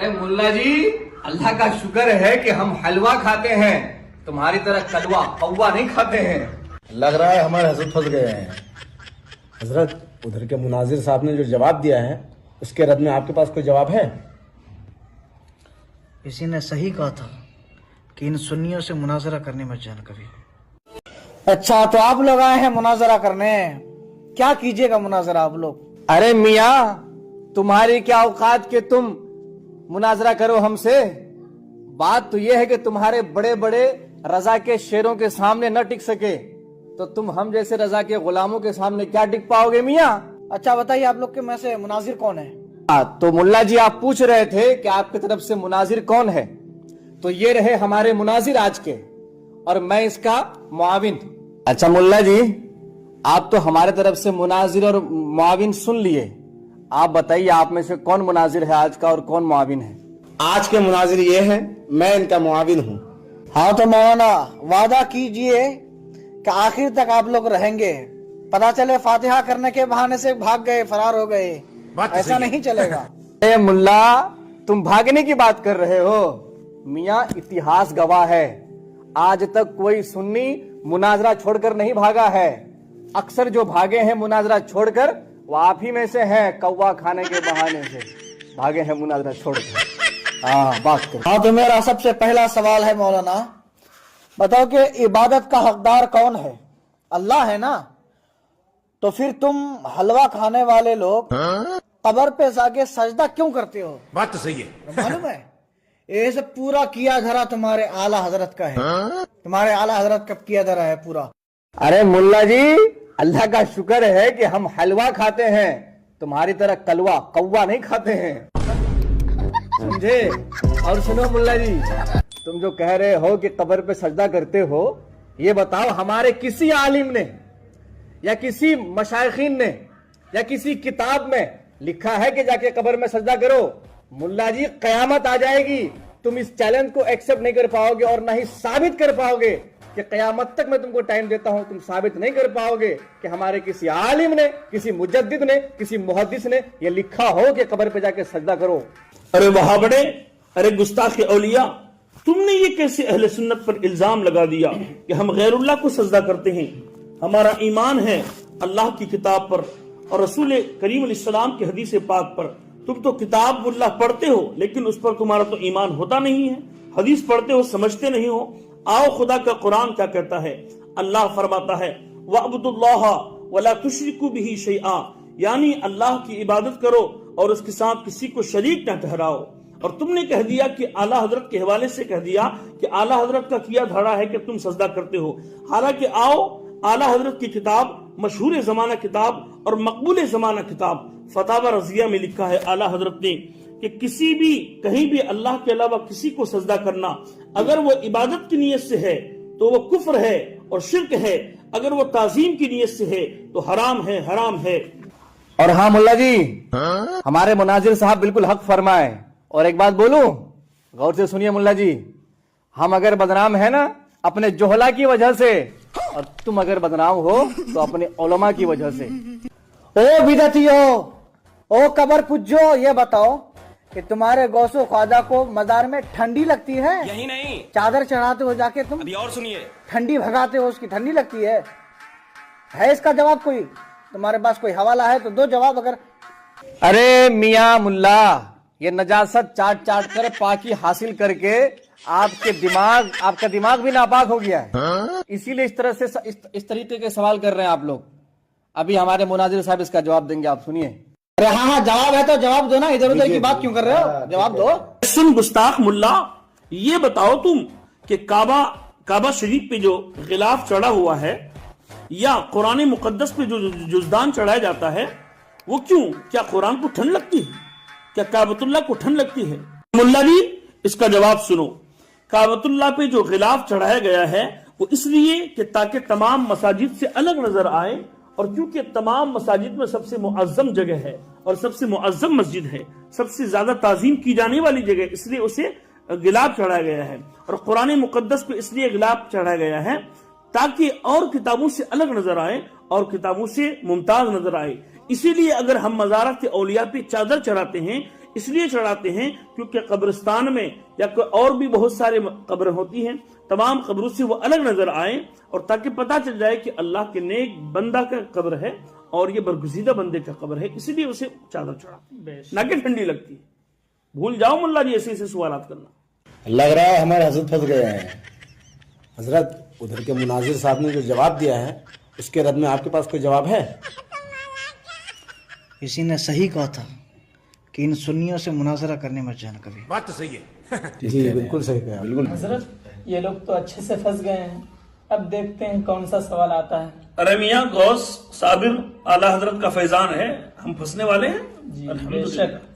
अरे मुल्ला जी, अल्लाह का शुक्र है कि हम हलवा खाते हैं, तुम्हारी तरह कलवा कौवा नहीं खाते हैं। लग रहा है हमारे हजरत फंस गए हैं। हजरत, उधर के मुनाजिर साहब ने जो जवाब दिया है उसके रद्द में आपके पास कोई जवाब है? किसी ने सही कहा था कि इन सुन्नियों से मुनाजरा करने मत जाना कभी। अच्छा, तो आप लोग आए हैं मुनाजरा करने, क्या कीजिएगा मुनाजरा आप लोग? अरे मियाँ, तुम्हारी क्या औकात के तुम मुनाजरा करो हमसे। बात तो यह है कि तुम्हारे बड़े बड़े रजा के शेरों के सामने न टिक सके तो तुम हम जैसे रजा के गुलामों के सामने क्या टिक पाओगे मियाँ? अच्छा बताइए, आप लोग के में से मुनाजिर कौन है? तो मुल्ला जी, आप पूछ रहे थे कि आपकी तरफ से मुनाजिर कौन है, तो ये रहे हमारे मुनाजिर आज के, और मैं इसका मुआविन। अच्छा मुल्ला जी, आप तो हमारे तरफ से मुनाजिर और मुआविन सुन लिए, आप बताइए आप में से कौन मुनाजिर है आज का और कौन मुआविन है? आज के मुनाजिर ये है, मैं इनका मुआविन हूँ। हाँ तो मौलाना, वादा कीजिए कि आखिर तक आप लोग रहेंगे। पता चले फातिहा करने के बहाने से भाग गए, फरार हो गए, ऐसा नहीं चलेगा। ए मुल्ला, तुम भागने की बात कर रहे हो? मियाँ, इतिहास गवाह है, आज तक कोई सुन्नी मुनाजरा छोड़कर नहीं भागा है। अक्सर जो भागे हैं मुनाजरा छोड़कर वो आप ही में से हैं, कौवा खाने के बहाने से भागे हैं मुनाजरा छोड़कर। हाँ, बात करो। हाँ तो मेरा सबसे पहला सवाल है मौलाना, बताओ कि इबादत का हकदार कौन है? अल्लाह है ना? तो फिर तुम हलवा खाने वाले लोग कब्र पे जाके सजदा क्यों करते हो? बात तो सही है। मालूम है, ये सब पूरा किया धरा तुम्हारे आला हजरत का है। तुम्हारे आला हजरत का किया धरा है पूरा। अरे मुल्ला जी, अल्लाह का शुक्र है कि हम हलवा खाते हैं, तुम्हारी तरह कलवा कौवा नहीं खाते हैं, समझे? और सुनो मुल्ला जी, तुम जो कह रहे हो कि कब्र पे सजदा करते हो, ये बताओ हमारे किसी आलिम ने या किसी मशाइखीन ने या किसी किताब में लिखा है कि जाके कब्र में सजदा करो? मुल्ला जी, कयामत आ जाएगी, तुम इस चैलेंज को एक्सेप्ट नहीं कर पाओगे और ना ही साबित कर पाओगे कि कयामत तक मैं तुमको टाइम देता हूं, तुम साबित नहीं कर पाओगे कि हमारे किसी आलिम ने, किसी मुजद्दिद ने, किसी मुहद्दिस ने ये लिखा हो कि कब्र पे जाके सजदा करो। अरे वहां बड़े, अरे गुस्ताख औलिया, तुमने ये कैसे अहले सुन्नत पर इल्जाम लगा दिया कि हम गैरुल्लाह को सजदा करते हैं? हमारा ईमान है अल्लाह की किताब पर और रसूल करीम अलैहिस्सलाम की हदीस पाक पर। तुम तो किताब उल्लाह पढ़ते हो, लेकिन उस पर तुम्हारा तो ईमान होता नहीं है। हदीस पढ़ते हो, समझते नहीं हो। आओ, खुदा का कुरान क्या कहता है? अल्लाह फरमाता है, वअब्दुल्लाह वला तुश्रिकू बिही शैआ, यानी अल्लाह की इबादत करो और उसके साथ किसी को शरीक न ठहराओ। और तुमने कह दिया कि आला हजरत के हवाले से कह दिया कि आला हजरत का किया धड़ा है कि तुम सजदा करते हो। हालांकि आओ, आला हजरत की किताब, मशहूर जमाना किताब और मकबूल जमाना किताब फतावा रजिया में लिखा है आला हजरत ने कि किसी भी कहीं भी अल्लाह के अलावा किसी को सजदा करना, अगर वो इबादत की नीयत से है तो वो कुफ्र है और शिर्क है, अगर वो ताजीम की नीयत से है तो हराम है, हराम है। और हाँ मुल्ला जी, हमारे मुनाजिर साहब बिल्कुल हक फरमाए। और एक बात बोलूं, गौर से सुनिए मुल्ला जी, हम अगर बदनाम है ना अपने जोहला की वजह से, और तुम अगर बदनाम हो तो अपने उलमा की वजह से। ओ बिदतियो, ओ कब्र पुज्जो, ये बताओ कि तुम्हारे गौसो ख्वाजा को मजार में ठंडी लगती है? यही नहीं, चादर चढ़ाते हो जाके तुम, अभी और सुनिए, ठंडी भगाते हो, उसकी ठंडी लगती है इसका जवाब कोई? तुम्हारे पास कोई हवाला है तो दो जवाब। अगर अरे मियाँ मुल्ला, ये नजासत चाट चाट कर पाकी हासिल करके आपका दिमाग भी नापाक हो गया है, इसीलिए इस तरह से इस तरीके के सवाल कर रहे हैं आप लोग। अभी हमारे मुनाजिर साहब इसका जवाब देंगे, आप सुनिए। अरे हाँ, जवाब है तो जवाब दो ना, इधर उधर की बात क्यों कर रहे हो? जवाब दो। सुन गुस्ताख मुल्ला, ये बताओ तुम कि काबा शरीफ पे जो गिलाफ चढ़ा हुआ है या कुरान मुकद्दस पे जो जुजदान चढ़ाया जाता है, वो क्यों? क्या कुरान को ठंड लगती है? क्या काबतुल्लाह को ठंड लगती है? मुल्ला जी, इसका जवाब सुनो। काबतुल्लाह पे जो गिलाफ चढ़ाया गया है वो इसलिए कि ताकि तमाम मसाजिद से अलग नजर आए, और क्योंकि तमाम मसाजिद में सबसे मुअज्जम जगह है और सबसे मुअज्जम मस्जिद है, सबसे ज्यादा ताजीम की जाने वाली जगह, इसलिए उसे गिलाफ चढ़ाया गया है। और कुरान मुकद्दस पे इसलिए गिलाफ चढ़ाया गया है ताकि और किताबों से अलग नजर आए और किताबों से मुमताज नजर आए। इसीलिए अगर हम मज़ारत औलिया पे चादर चढ़ाते हैं, اس لیے چڑھاتے ہیں کیونکہ قبرستان میں یا کوئی اور بھی بہت سارے قبریں ہوتی ہیں، تمام قبروں سے وہ الگ نظر آئیں اور تاکہ پتہ چل جائے کہ اللہ کے نیک بندہ کا قبر ہے اور یہ برگزیدہ بندے کا قبر ہے، اس لیے اسے چادر چڑھاتے ہیں نہ کہ ٹھنڈی لگتی ہے۔ بھول جاؤ ملا جی ایسے ایسے سوالات کرنا۔ لگ رہا ہے ہمارے حضرت پھنس گئے ہیں۔ حضرت ادھر کے مناظر صاحب نے جو جواب دیا ہے اس کے رد میں آپ کے پاس کوئی جواب ہے؟ کسی نے صحیح کہا تھا کہ ان سنیوں سے مناظرہ کرنے مت جانا کبھی۔ جی بالکل صحیح کہا، بالکل۔ حضرت یہ لوگ تو اچھے سے پھنس گئے ہیں، اب دیکھتے ہیں کون سا سوال آتا ہے۔ ارے میاں غوث صابر اعلی حضرت کا فیضان ہے، ہم پھنسنے والے ہیں؟ جی بے شک۔